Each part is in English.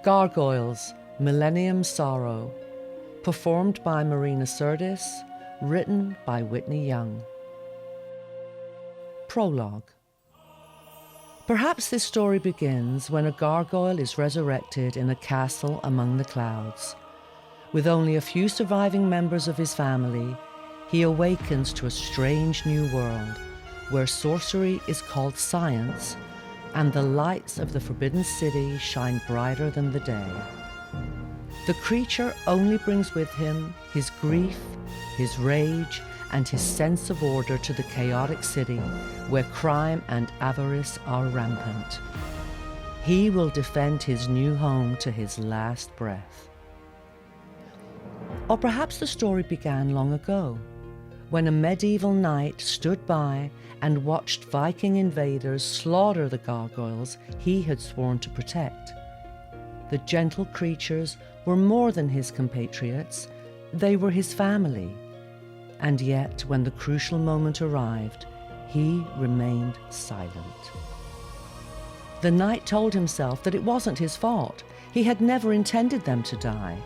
Gargoyles, Millennium Sorrow, performed by Marina Sirtis, written by Whitney Young. Prologue. Perhaps this story begins when a gargoyle is resurrected in a castle among the clouds. With only a few surviving members of his family, he awakens to a strange new world where sorcery is called science and the lights of the Forbidden City shine brighter than the day. The creature only brings with him his grief, his rage, and his sense of order to the chaotic city where crime and avarice are rampant. He will defend his new home to his last breath. Or perhaps the story began long ago, when a medieval knight stood by and watched Viking invaders slaughter the gargoyles he had sworn to protect. The gentle creatures were more than his compatriots, they were his family. And yet, when the crucial moment arrived, he remained silent. The knight told himself that it wasn't his fault. He had never intended them to die.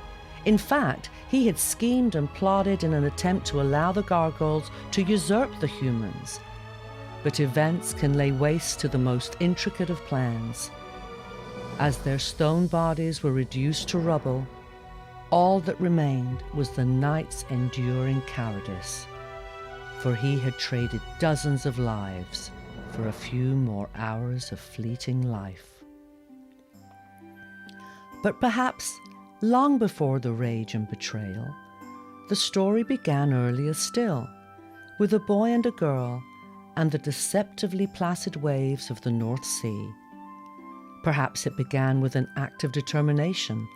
In fact, he had schemed and plotted in an attempt to allow the gargoyles to usurp the humans. But events can lay waste to the most intricate of plans. As their stone bodies were reduced to rubble, all that remained was the knight's enduring cowardice, for he had traded dozens of lives for a few more hours of fleeting life. But perhaps long before the rage and betrayal, the story began earlier still, with a boy and a girl and the deceptively placid waves of the North Sea. Perhaps it began with an act of determination,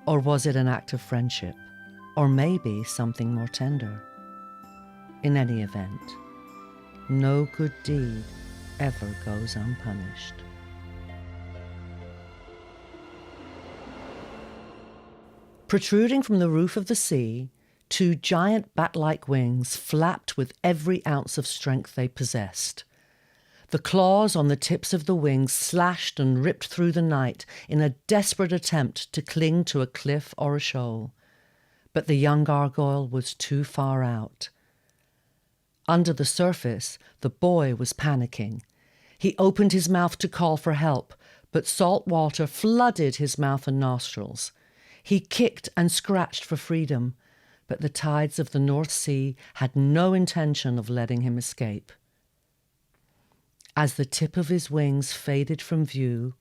or was it an act of friendship, or maybe something more tender? In any event, no good deed ever goes unpunished. Protruding from the roof of the sea, two giant bat-like wings flapped with every ounce of strength they possessed. The claws on the tips of the wings slashed and ripped through the night in a desperate attempt to cling to a cliff or a shoal. But the young gargoyle was too far out. Under the surface, the boy was panicking. He opened his mouth to call for help, but salt water flooded his mouth and nostrils. He kicked and scratched for freedom, but the tides of the North Sea had no intention of letting him escape. As the tip of his wings faded from view,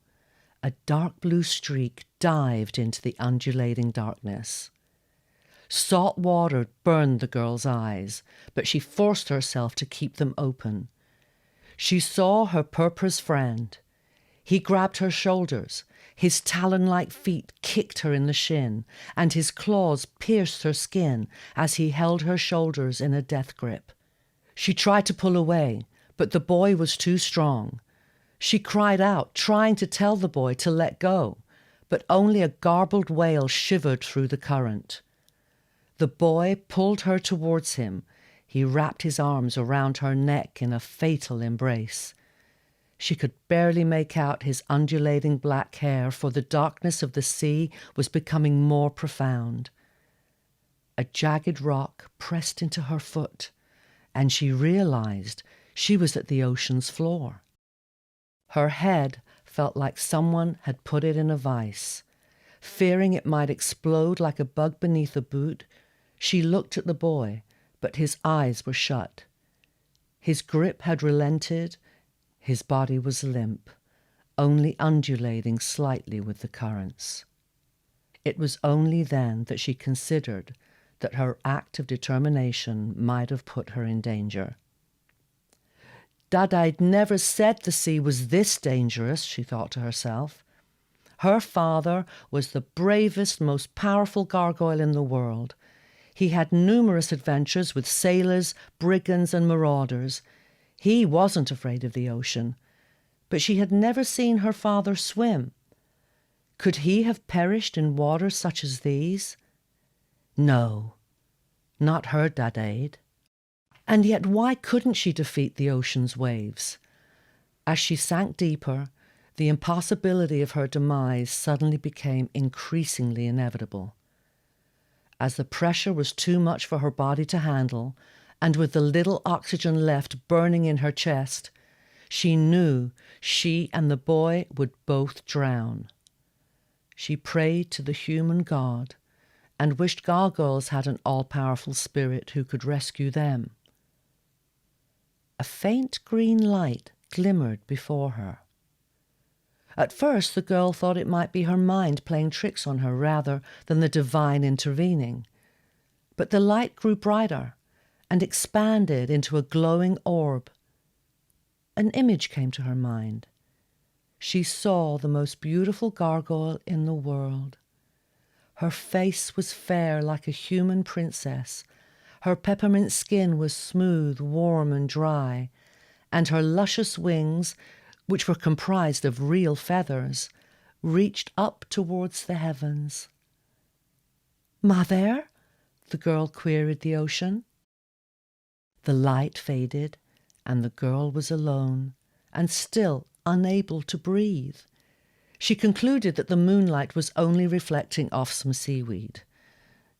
a dark blue streak dived into the undulating darkness. Salt water burned the girl's eyes, but she forced herself to keep them open. She saw her purpose friend. He grabbed her shoulders. His talon-like feet kicked her in the shin, and his claws pierced her skin as he held her shoulders in a death grip. She tried to pull away, but the boy was too strong. She cried out, trying to tell the boy to let go, but only a garbled wail shivered through the current. The boy pulled her towards him. He wrapped his arms around her neck in a fatal embrace. She could barely make out his undulating black hair, for the darkness of the sea was becoming more profound. A jagged rock pressed into her foot, and she realized she was at the ocean's floor. Her head felt like someone had put it in a vice. Fearing it might explode like a bug beneath a boot, she looked at the boy, but his eyes were shut. His grip had relented. His body was limp, only undulating slightly with the currents. It was only then that she considered that her act of determination might have put her in danger. I'd never said the sea was this dangerous, she thought to herself. Her father was the bravest, most powerful gargoyle in the world. He had numerous adventures with sailors, brigands, and marauders. He wasn't afraid of the ocean, but she had never seen her father swim. Could he have perished in waters such as these? No, not her Dadaid. And yet why couldn't she defeat the ocean's waves? As she sank deeper, The impossibility of her demise suddenly became increasingly inevitable. As the pressure was too much for her body to handle, and with the little oxygen left burning in her chest, she knew she and the boy would both drown. She prayed to the human god and wished Gargoyles had an all-powerful spirit who could rescue them. A faint green light glimmered before her. At first, the girl thought it might be her mind playing tricks on her rather than the divine intervening. But the light grew brighter and expanded into a glowing orb. An image came to her mind. She saw the most beautiful gargoyle in the world. Her face was fair like a human princess. Her peppermint skin was smooth, warm, and dry, and her luscious wings, which were comprised of real feathers, reached up towards the heavens. "Mother?" the girl queried the ocean. The light faded, and the girl was alone, and still unable to breathe. She concluded that the moonlight was only reflecting off some seaweed.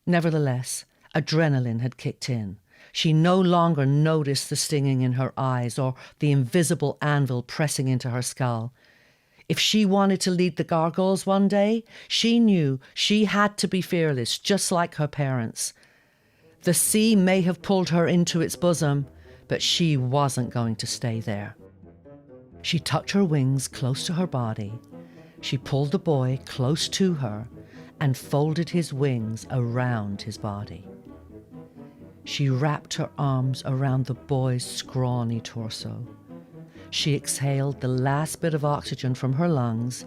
Nevertheless, adrenaline had kicked in. She no longer noticed the stinging in her eyes or the invisible anvil pressing into her skull. If she wanted to lead the Gargoyles one day, she knew she had to be fearless, just like her parents. The sea may have pulled her into its bosom, but she wasn't going to stay there. She tucked her wings close to her body. She pulled the boy close to her and folded his wings around his body. She wrapped her arms around the boy's scrawny torso. She exhaled the last bit of oxygen from her lungs,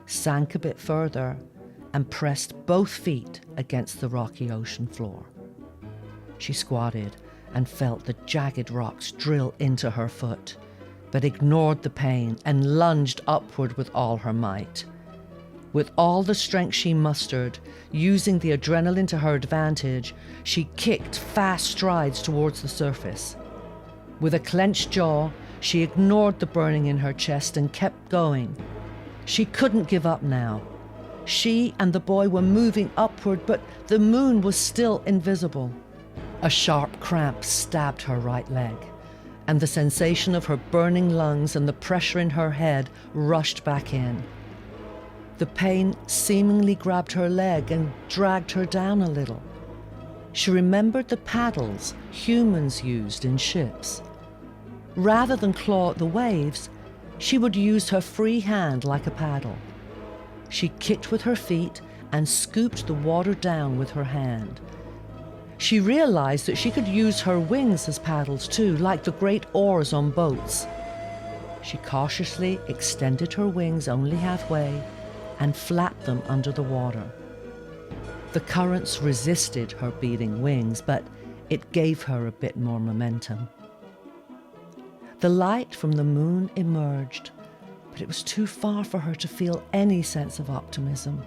sank a bit further, and pressed both feet against the rocky ocean floor. She squatted and felt the jagged rocks drill into her foot, but ignored the pain and lunged upward with all her might. With all the strength she mustered, using the adrenaline to her advantage, she kicked fast strides towards the surface. With a clenched jaw, she ignored the burning in her chest and kept going. She couldn't give up now. She and the boy were moving upward, but the moon was still invisible. A sharp cramp stabbed her right leg, and the sensation of her burning lungs and the pressure in her head rushed back in. The pain seemingly grabbed her leg and dragged her down a little. She remembered the paddles humans used in ships. Rather than claw at the waves, she would use her free hand like a paddle. She kicked with her feet and scooped the water down with her hand. She realized that she could use her wings as paddles too, like the great oars on boats. She cautiously extended her wings only halfway and flapped them under the water. The currents resisted her beating wings, but it gave her a bit more momentum. The light from the moon emerged, but it was too far for her to feel any sense of optimism.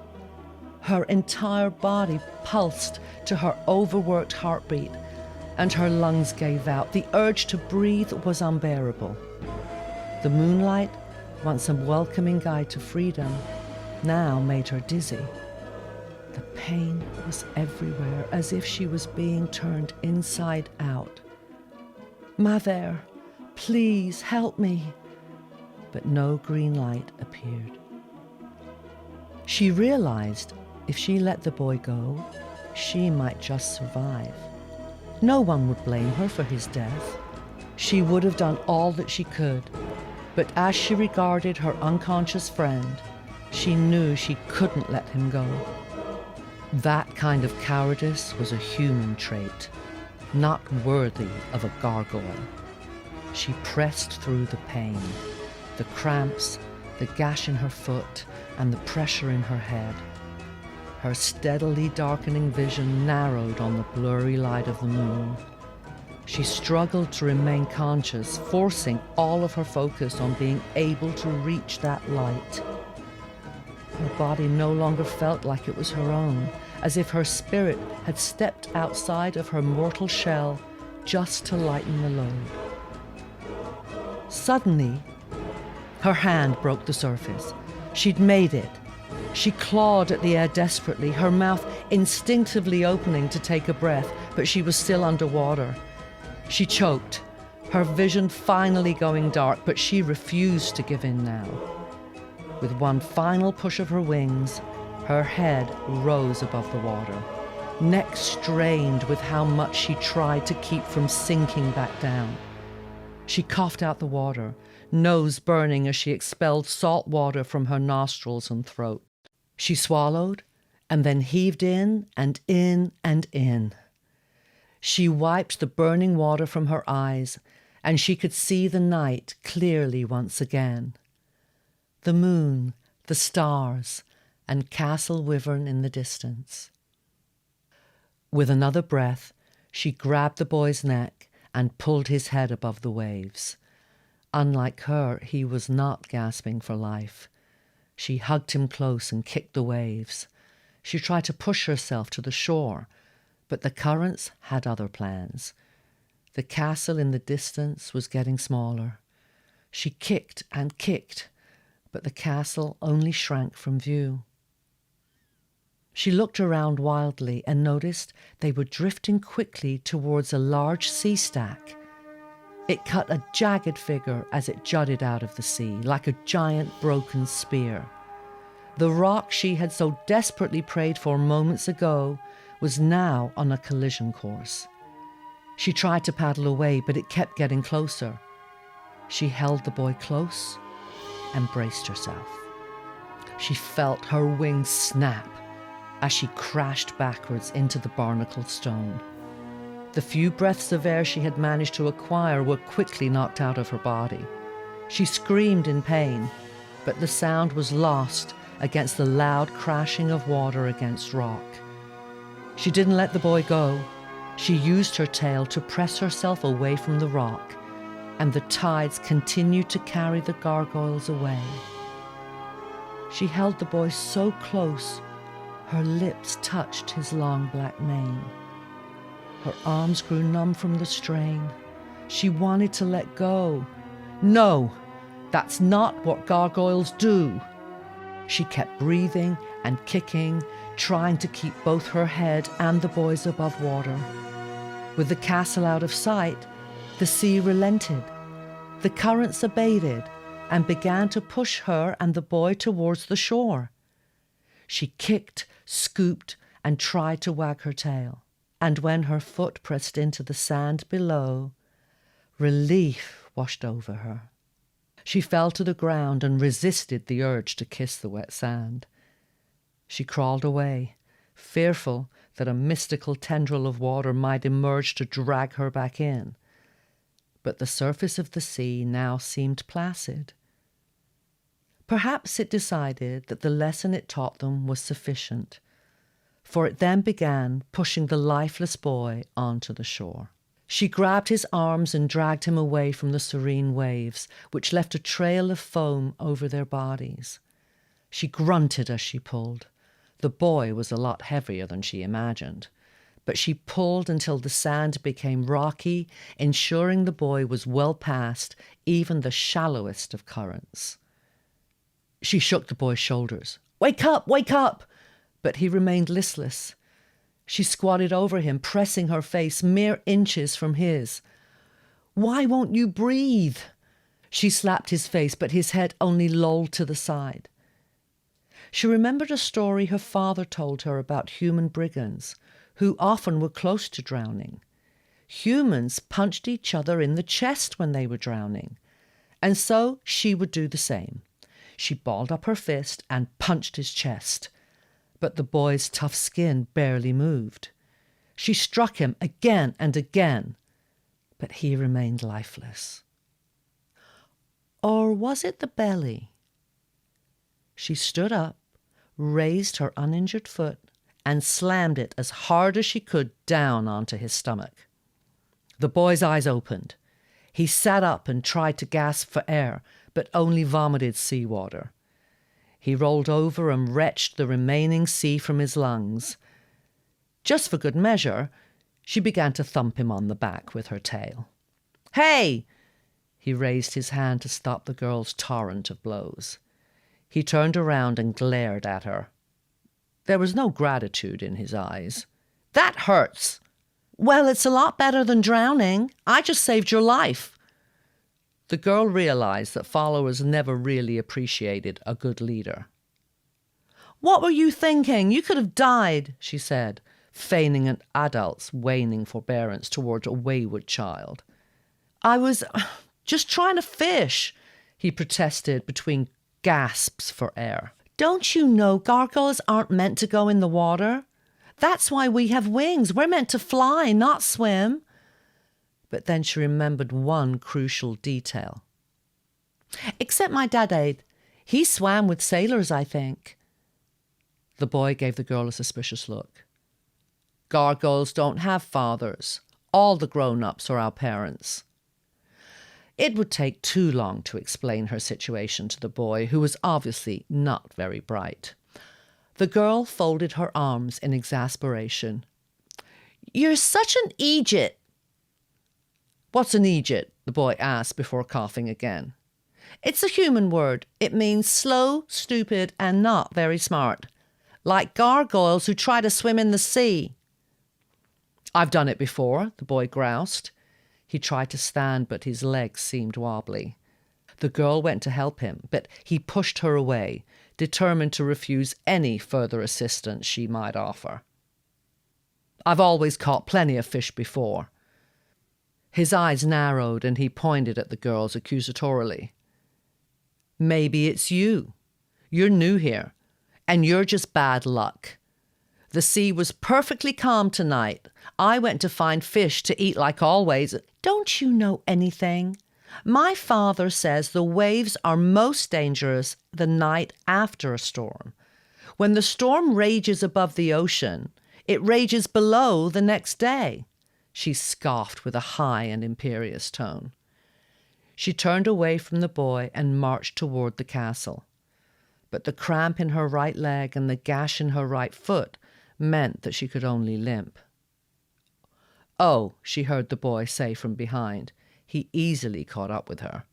Her entire body pulsed to her overworked heartbeat, and her lungs gave out. The urge to breathe was unbearable. The moonlight, once a welcoming guide to freedom, now made her dizzy. The pain was everywhere, as if she was being turned inside out. "Mother, please help me." But no green light appeared. She realized if she let the boy go, she might just survive. No one would blame her for his death. She would have done all that she could, but as she regarded her unconscious friend, she knew she couldn't let him go. That kind of cowardice was a human trait, not worthy of a gargoyle. She pressed through the pain, the cramps, the gash in her foot, and the pressure in her head. Her steadily darkening vision narrowed on the blurry light of the moon. She struggled to remain conscious, forcing all of her focus on being able to reach that light. Her body no longer felt like it was her own, as if her spirit had stepped outside of her mortal shell just to lighten the load. Suddenly, Her hand broke the surface. She'd made it. She clawed at the air desperately, her mouth instinctively opening to take a breath, but she was still underwater. She choked, her vision finally going dark, but she refused to give in now. With one final push of her wings, her head rose above the water, neck strained with how much she tried to keep from sinking back down. She coughed out the water, nose burning as she expelled salt water from her nostrils and throat. She swallowed and then heaved in and in and in. She wiped the burning water from her eyes, and she could see the night clearly once again. The moon, the stars, and Castle Wyvern in the distance. With another breath, she grabbed the boy's neck and pulled his head above the waves. Unlike her, he was not gasping for life. She hugged him close and kicked the waves. She tried to push herself to the shore, but the currents had other plans. The castle in the distance was getting smaller. She kicked and kicked, but the castle only shrank from view. She looked around wildly and noticed they were drifting quickly towards a large sea stack. It cut a jagged figure as it jutted out of the sea, like a giant broken spear. The rock she had so desperately prayed for moments ago was now on a collision course. She tried to paddle away, but it kept getting closer. She held the boy close and braced herself. She felt her wings snap as she crashed backwards into the barnacled stone. The few breaths of air she had managed to acquire were quickly knocked out of her body. She screamed in pain, but the sound was lost against the loud crashing of water against rock. She didn't let the boy go. She used her tail to press herself away from the rock, and the tides continued to carry the gargoyles away. She held the boy so close, her lips touched his long black mane. Her arms grew numb from the strain. She wanted to let go. No, that's not what gargoyles do. She kept breathing and kicking, trying to keep both her head and the boys above water. With the castle out of sight, the sea relented. The currents abated and began to push her and the boy towards the shore. She kicked, scooped, and tried to wag her tail. And when her foot pressed into the sand below, relief washed over her. She fell to the ground and resisted the urge to kiss the wet sand. She crawled away, fearful that a mystical tendril of water might emerge to drag her back in. But the surface of the sea now seemed placid. Perhaps it decided that the lesson it taught them was sufficient, for it then began pushing the lifeless boy onto the shore. She grabbed his arms and dragged him away from the serene waves, which left a trail of foam over their bodies. She grunted as she pulled. The boy was a lot heavier than she imagined, but she pulled until the sand became rocky, ensuring the boy was well past even the shallowest of currents. She shook the boy's shoulders. "Wake up, wake up!" But he remained listless. She squatted over him, pressing her face mere inches from his. "Why won't you breathe?" She slapped his face, but his head only lolled to the side. She remembered a story her father told her about human brigands, who often were close to drowning. Humans punched each other in the chest when they were drowning, and so she would do the same. She balled up her fist and punched his chest, but the boy's tough skin barely moved. She struck him again and again, but he remained lifeless. Or was it the belly? She stood up, raised her uninjured foot, and slammed it as hard as she could down onto his stomach. The boy's eyes opened. He sat up and tried to gasp for air, but only vomited seawater. He rolled over and retched the remaining sea from his lungs. Just for good measure, she began to thump him on the back with her tail. "Hey!" He raised his hand to stop the girl's torrent of blows. He turned around and glared at her. There was no gratitude in his eyes. "That hurts." "Well, it's a lot better than drowning. I just saved your life." The girl realized that followers never really appreciated a good leader. "What were you thinking? You could have died," she said, feigning an adult's waning forbearance towards a wayward child. "I was just trying to fish," he protested between gasps for air. "Don't you know gargoyles aren't meant to go in the water? That's why we have wings. We're meant to fly, not swim." But then she remembered one crucial detail. "Except my dad. He swam with sailors, I think." The boy gave the girl a suspicious look. "Gargoyles don't have fathers. All the grown-ups are our parents." It would take too long to explain her situation to the boy, who was obviously not very bright. The girl folded her arms in exasperation. "You're such an idiot." "What's an idiot?" the boy asked before coughing again. "It's a human word. It means slow, stupid, and not very smart. Like gargoyles who try to swim in the sea." "I've done it before," the boy groused. He tried to stand, but his legs seemed wobbly. The girl went to help him, but he pushed her away, determined to refuse any further assistance she might offer. "I've always caught plenty of fish before." His eyes narrowed and he pointed at the girls accusatorily. "Maybe it's you. You're new here, and you're just bad luck. The sea was perfectly calm tonight. I went to find fish to eat like always." "Don't you know anything? My father says the waves are most dangerous the night after a storm. When the storm rages above the ocean, it rages below the next day." She scoffed with a high and imperious tone. She turned away from the boy and marched toward the castle. But the cramp in her right leg and the gash in her right foot meant that she could only limp. "Oh," she heard the boy say from behind. He easily caught up with her.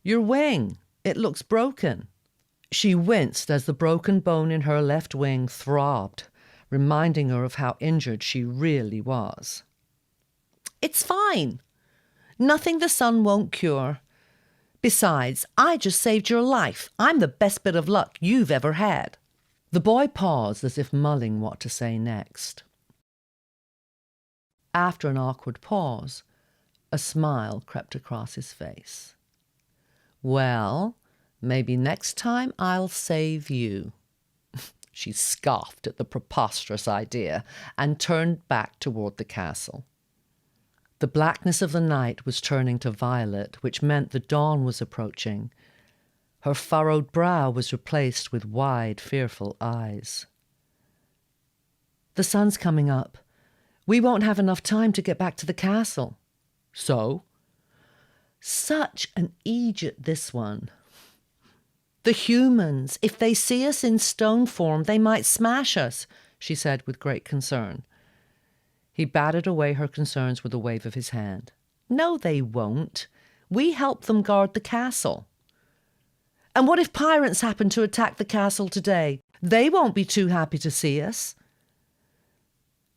"Your wing. It looks broken." She winced as the broken bone in her left wing throbbed, reminding her of how injured she really was. "It's fine. Nothing the sun won't cure. Besides, I just saved your life. I'm the best bit of luck you've ever had." The boy paused as if mulling what to say next. After an awkward pause, a smile crept across his face. "Well, maybe next time I'll save you." She scoffed at the preposterous idea and turned back toward the castle. The blackness of the night was turning to violet, which meant the dawn was approaching. Her furrowed brow was replaced with wide, fearful eyes. "The sun's coming up. We won't have enough time to get back to the castle." "So?" "Such an idiot, this one. The humans, if they see us in stone form, they might smash us," she said with great concern. He batted away her concerns with a wave of his hand. "No, they won't. We help them guard the castle." "And what if pirates happen to attack the castle today? They won't be too happy to see us."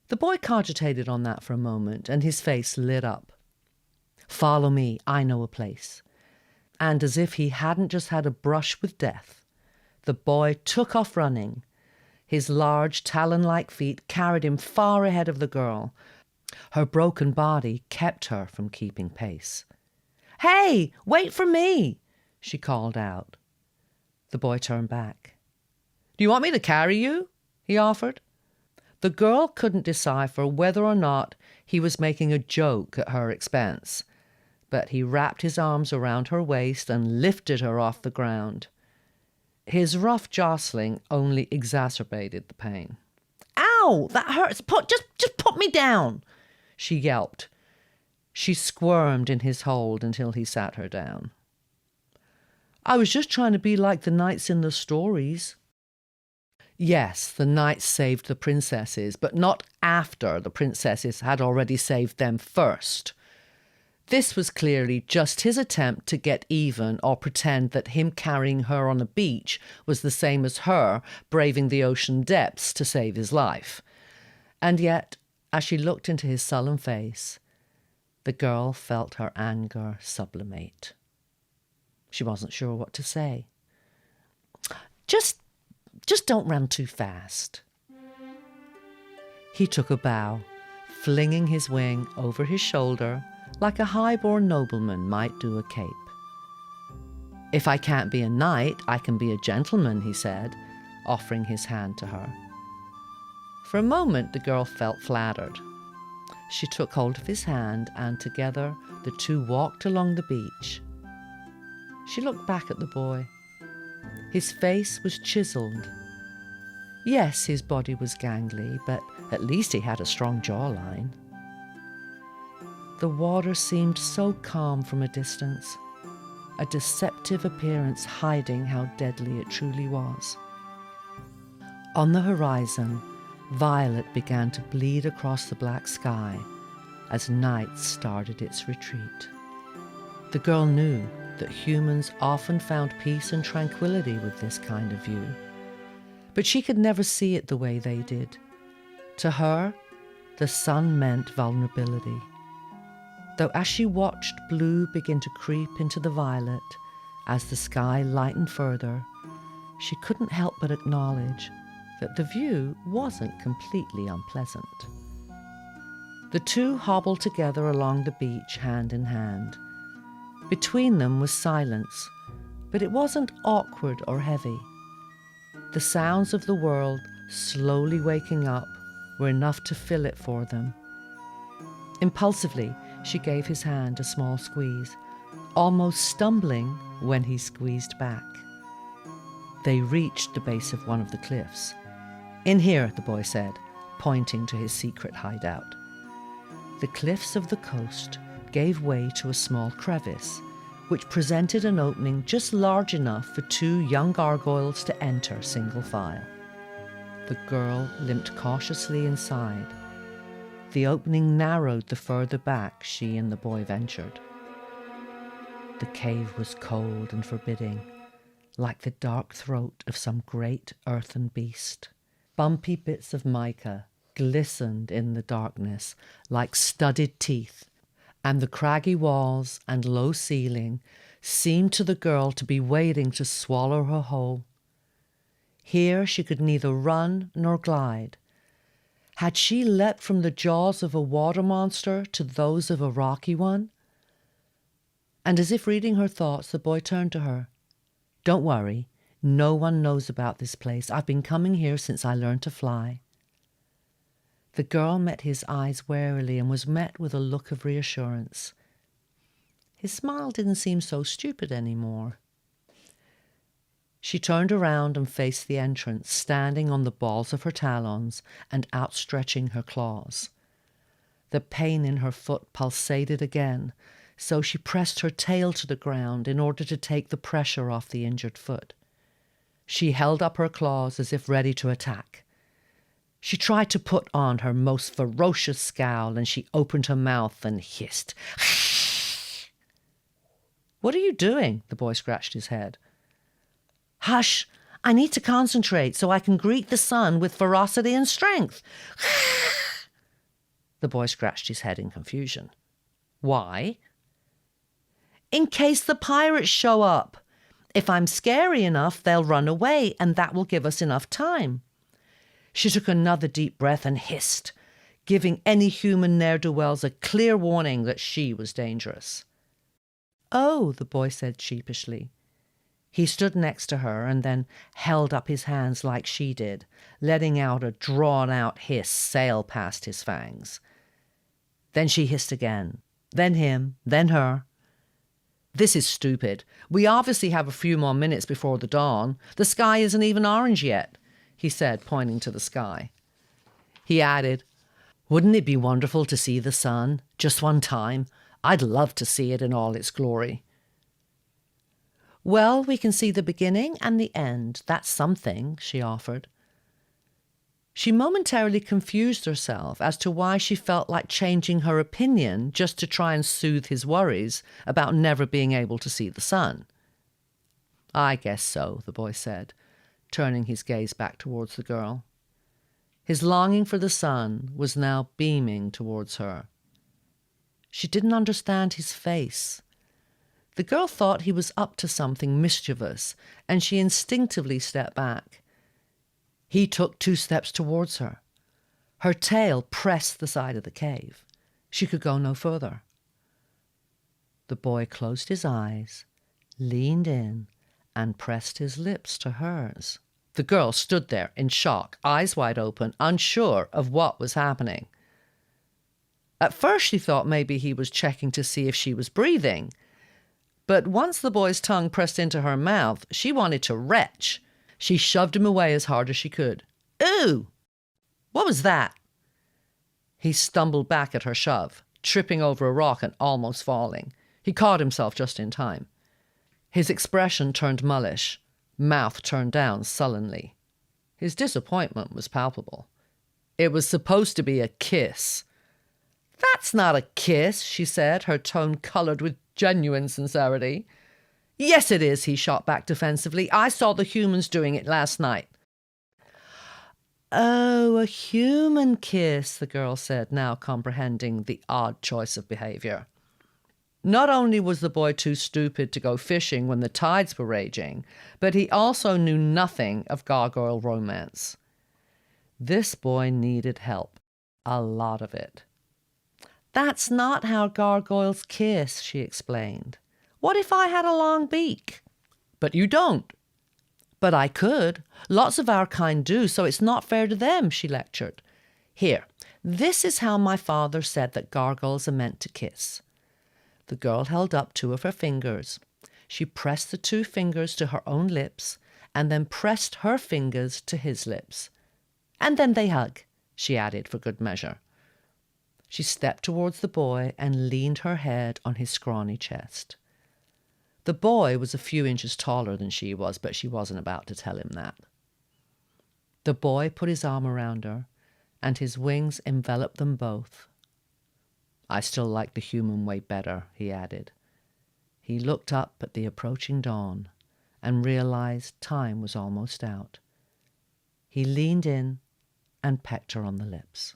The boy cogitated on that for a moment, and his face lit up. "Follow me, I know a place." And as if he hadn't just had a brush with death, the boy took off running. His large, talon-like feet carried him far ahead of the girl. Her broken body kept her from keeping pace. "Hey, wait for me," she called out. The boy turned back. "Do you want me to carry you?" he offered. The girl couldn't decipher whether or not he was making a joke at her expense, but he wrapped his arms around her waist and lifted her off the ground. His rough jostling only exacerbated the pain. "Ow, that hurts. Just put me down," she yelped. She squirmed in his hold until he sat her down. "I was just trying to be like the knights in the stories." Yes, the knights saved the princesses, but not after the princesses had already saved them first. This was clearly just his attempt to get even or pretend that him carrying her on a beach was the same as her braving the ocean depths to save his life. And yet, as she looked into his sullen face, the girl felt her anger sublimate. She wasn't sure what to say. Just don't run too fast. He took a bow, flinging his wing over his shoulder like a high-born nobleman might do a cape. If I can't be a knight, I can be a gentleman, he said, offering his hand to her. For a moment, the girl felt flattered. She took hold of his hand, and together the two walked along the beach. She looked back at the boy. His face was chiseled. Yes, his body was gangly, but at least he had a strong jawline. The water seemed so calm from a distance, a deceptive appearance hiding how deadly it truly was. On the horizon, violet began to bleed across the black sky as night started its retreat. The girl knew that humans often found peace and tranquility with this kind of view, but she could never see it the way they did. To her, the sun meant vulnerability. Though as she watched blue begin to creep into the violet, as the sky lightened further, she couldn't help but acknowledge that the view wasn't completely unpleasant. The two hobbled together along the beach hand in hand. Between them was silence, but it wasn't awkward or heavy. The sounds of the world slowly waking up were enough to fill it for them. Impulsively, she gave his hand a small squeeze, almost stumbling when he squeezed back. They reached the base of one of the cliffs. "In here," the boy said, pointing to his secret hideout. The cliffs of the coast gave way to a small crevice, which presented an opening just large enough for two young gargoyles to enter single file. The girl limped cautiously inside. The opening narrowed the further back she and the boy ventured. The cave was cold and forbidding, like the dark throat of some great earthen beast. Bumpy bits of mica glistened in the darkness like studded teeth, and the craggy walls and low ceiling seemed to the girl to be waiting to swallow her whole. Here she could neither run nor glide. Had she leapt from the jaws of a water monster to those of a rocky one? And as if reading her thoughts, the boy turned to her. "Don't worry. No one knows about this place. I've been coming here since I learned to fly." The girl met his eyes warily and was met with a look of reassurance. His smile didn't seem so stupid anymore. She turned around and faced the entrance, standing on the balls of her talons and outstretching her claws. The pain in her foot pulsated again, so she pressed her tail to the ground in order to take the pressure off the injured foot. She held up her claws as if ready to attack. She tried to put on her most ferocious scowl, and she opened her mouth and hissed. "What are you doing?" The boy scratched his head. "Hush! I need to concentrate so I can greet the sun with ferocity and strength." The boy scratched his head in confusion. "Why?" "In case the pirates show up. If I'm scary enough, they'll run away, and that will give us enough time." She took another deep breath and hissed, giving any human ne'er-do-wells a clear warning that she was dangerous. "Oh," the boy said sheepishly. He stood next to her and then held up his hands like she did, letting out a drawn-out hiss sail past his fangs. Then she hissed again, then him, then her. "This is stupid. We obviously have a few more minutes before the dawn. The sky isn't even orange yet," he said, pointing to the sky. He added, "Wouldn't it be wonderful to see the sun, just one time? I'd love to see it in all its glory." "Well, we can see the beginning and the end. That's something," she offered. She momentarily confused herself as to why she felt like changing her opinion just to try and soothe his worries about never being able to see the sun. "I guess so," the boy said, turning his gaze back towards the girl. His longing for the sun was now beaming towards her. She didn't understand his face. The girl thought he was up to something mischievous, and she instinctively stepped back. He took 2 steps towards her. Her tail pressed the side of the cave. She could go no further. The boy closed his eyes, leaned in, and pressed his lips to hers. The girl stood there in shock, eyes wide open, unsure of what was happening. At first she thought maybe he was checking to see if she was breathing. But once the boy's tongue pressed into her mouth, she wanted to retch. She shoved him away as hard as she could. "Ooh! What was that?" He stumbled back at her shove, tripping over a rock and almost falling. He caught himself just in time. His expression turned mullish, mouth turned down sullenly. His disappointment was palpable. It was supposed to be a kiss. "That's not a kiss," she said, her tone coloured with genuine sincerity. "Yes, it is," he shot back defensively. "I saw the humans doing it last night." "Oh, a human kiss," the girl said, now comprehending the odd choice of behaviour. Not only was the boy too stupid to go fishing when the tides were raging, but he also knew nothing of gargoyle romance. This boy needed help, a lot of it. "That's not how gargoyles kiss," she explained. "What if I had a long beak?" "But you don't." "But I could. Lots of our kind do, so it's not fair to them," she lectured. "Here, this is how my father said that gargoyles are meant to kiss." The girl held up 2 of her fingers. She pressed the 2 fingers to her own lips and then pressed her fingers to his lips. "And then they hug," she added for good measure. She stepped towards the boy and leaned her head on his scrawny chest. The boy was a few inches taller than she was, but she wasn't about to tell him that. The boy put his arm around her, and his wings enveloped them both. "I still like the human way better," he added. He looked up at the approaching dawn and realized time was almost out. He leaned in and pecked her on the lips.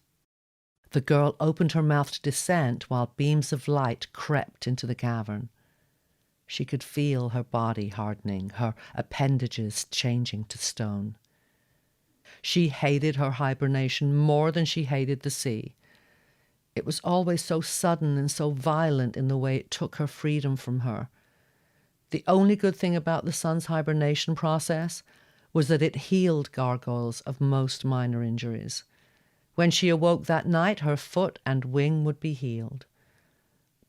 The girl opened her mouth to dissent while beams of light crept into the cavern. She could feel her body hardening, her appendages changing to stone. She hated her hibernation more than she hated the sea. It was always so sudden and so violent in the way it took her freedom from her. The only good thing about the sun's hibernation process was that it healed gargoyles of most minor injuries. When she awoke that night, her foot and wing would be healed.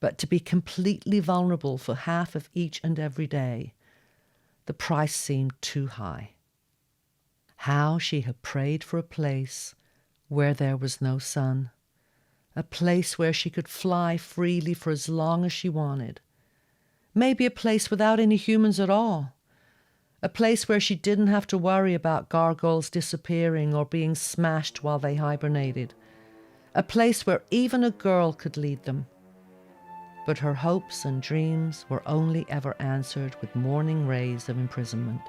But to be completely vulnerable for half of each and every day, the price seemed too high. How she had prayed for a place where there was no sun, a place where she could fly freely for as long as she wanted. Maybe a place without any humans at all. A place where she didn't have to worry about gargoyles disappearing or being smashed while they hibernated. A place where even a girl could lead them. But her hopes and dreams were only ever answered with morning rays of imprisonment.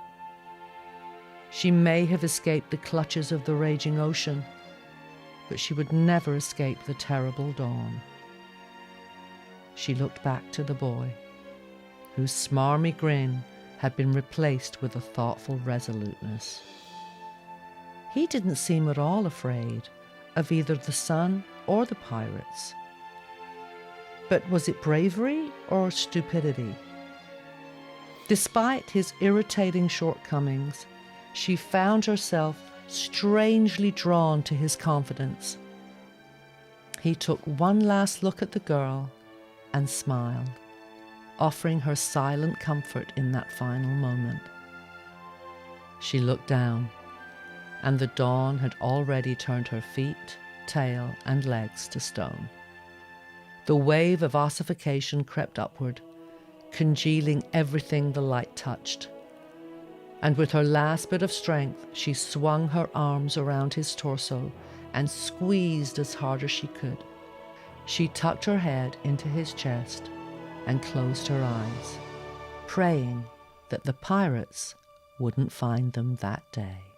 She may have escaped the clutches of the raging ocean, but she would never escape the terrible dawn. She looked back to the boy, whose smarmy grin had been replaced with a thoughtful resoluteness. He didn't seem at all afraid of either the sun or the pirates. But was it bravery or stupidity? Despite his irritating shortcomings, she found herself strangely drawn to his confidence. He took one last look at the girl and smiled, offering her silent comfort in that final moment. She looked down, and the dawn had already turned her feet, tail, and legs to stone. The wave of ossification crept upward, congealing everything the light touched. And with her last bit of strength, she swung her arms around his torso and squeezed as hard as she could. She tucked her head into his chest and closed her eyes, praying that the pirates wouldn't find them that day.